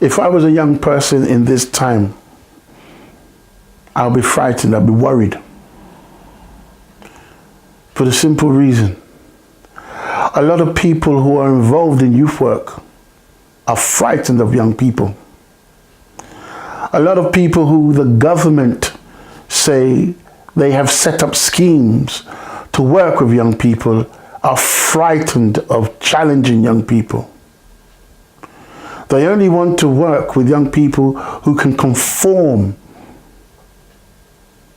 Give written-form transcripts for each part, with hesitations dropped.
If I was a young person in this time, I'll be frightened, I'll be worried. For the simple reason, a lot of people who are involved in youth work are frightened of young people. A lot of people who the government say they have set up schemes to work with young people are frightened of challenging young people. They only want to work with young people who can conform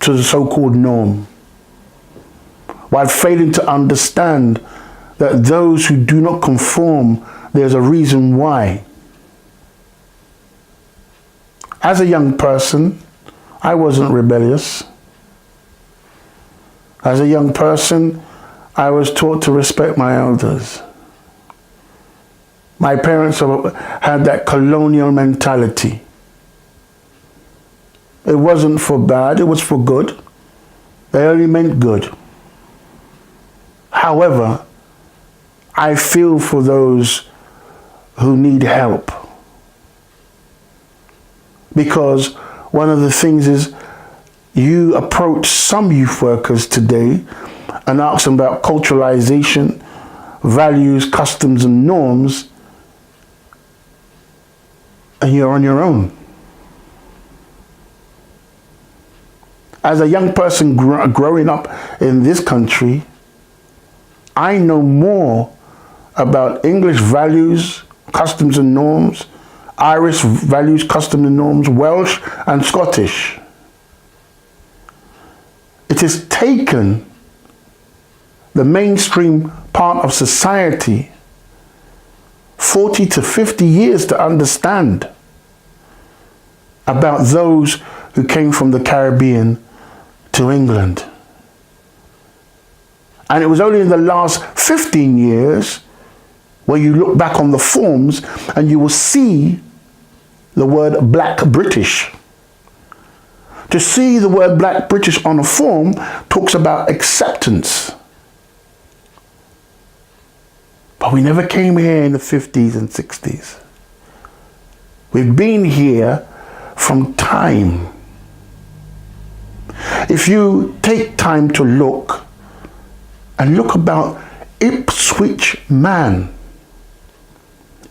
to the so-called norm, while failing to understand that those who do not conform, there's a reason why. As a young person, I wasn't rebellious. As a young person, I was taught to respect my elders. My parents had that colonial mentality. It wasn't for bad, it was for good. They only meant good. However, I feel for those who need help. Because one of the things is, you approach some youth workers today and ask them about culturalization, values, customs and norms, and you're on your own. As a young person growing up in this country, I know more about English values, customs and norms, Irish values, customs and norms, Welsh and Scottish. It has taken the mainstream part of society 40 to 50 years to understand about those who came from the Caribbean to England. And it was only in the last 15 years where you look back on the forms and you will see the word Black British. To see the word Black British on a form talks about acceptance. But we never came here in the 50s and 60s. We've been here from time. If you take time to look and look about Ipswich Man,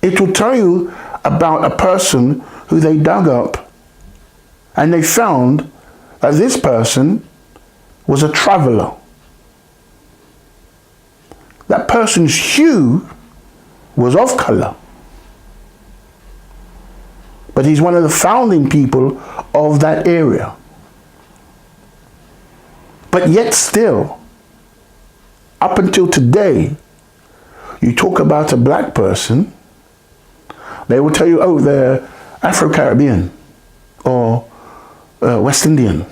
it will tell you about a person who they dug up, and they found that this person was a traveler. That person's hue was of color. But he's one of the founding people of that area. But yet still, up until today, you talk about a black person, they will tell you, oh, they're Afro-Caribbean or West Indian.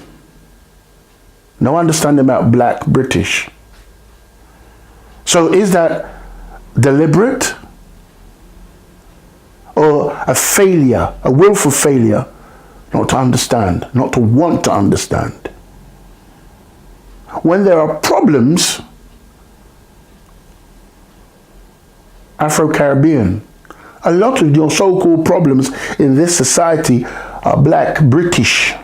No understanding about Black British. So is that deliberate or a failure, a willful failure not to understand, not to want to understand? When there are problems, Afro-Caribbean, a lot of your so-called problems in this society are Black British.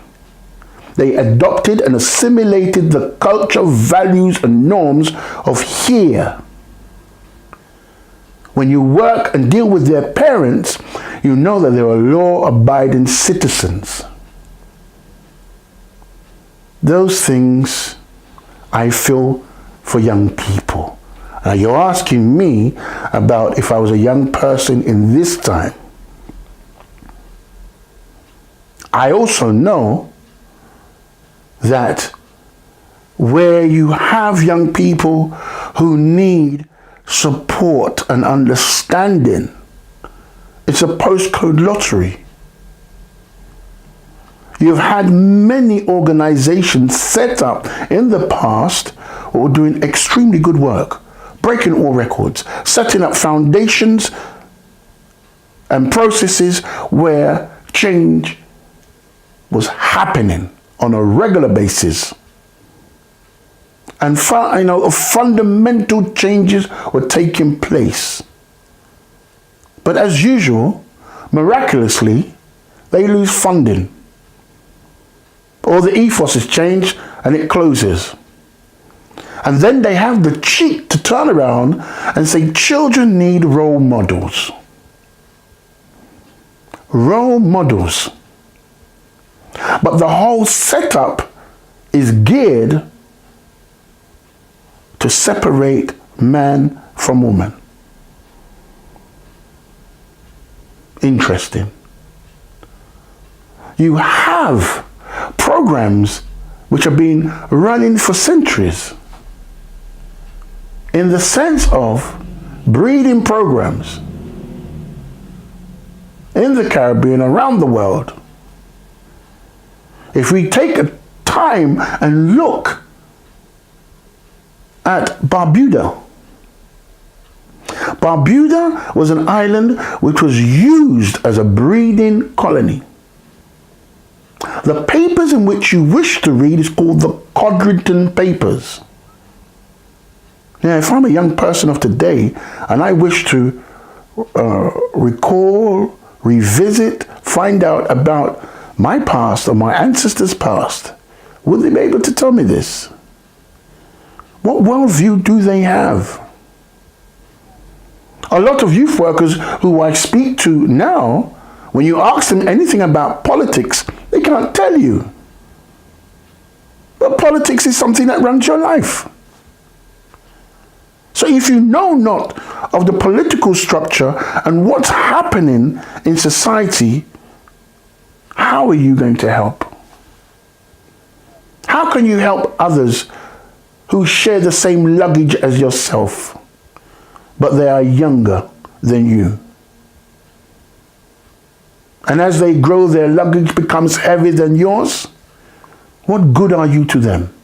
They adopted and assimilated the culture, values and norms of here. When you work and deal with their parents, you know that they are law-abiding citizens. Those things I feel for young people. Now you're asking me about if I was a young person in this time. I also know that where you have young people who need support and understanding, it's a postcode lottery. You've had many organizations set up in the past who are doing extremely good work, breaking all records, setting up foundations and processes where change was happening on a regular basis. And fundamental changes were taking place. But as usual, miraculously, they lose funding. Or the ethos is changed and it closes. And then they have the cheek to turn around and say children need role models. Role models. But the whole setup is geared to separate man from woman. Interesting. You have programs which have been running for centuries in the sense of breeding programs in the Caribbean, around the world. If we take a time and look at Barbuda. Barbuda was an island which was used as a breeding colony. The papers in which you wish to read is called the Codrington Papers. Now, if I'm a young person of today and I wish to recall, revisit, find out about my past or my ancestors' past, will they be able to tell me this? What worldview do they have? A lot of youth workers who I speak to now, when you ask them anything about politics, they can't tell you. But politics is something that runs your life. So if you know not of the political structure and what's happening in society, how are you going to help? How can you help others who share the same luggage as yourself, but they are younger than you? And as they grow, their luggage becomes heavier than yours. What good are you to them?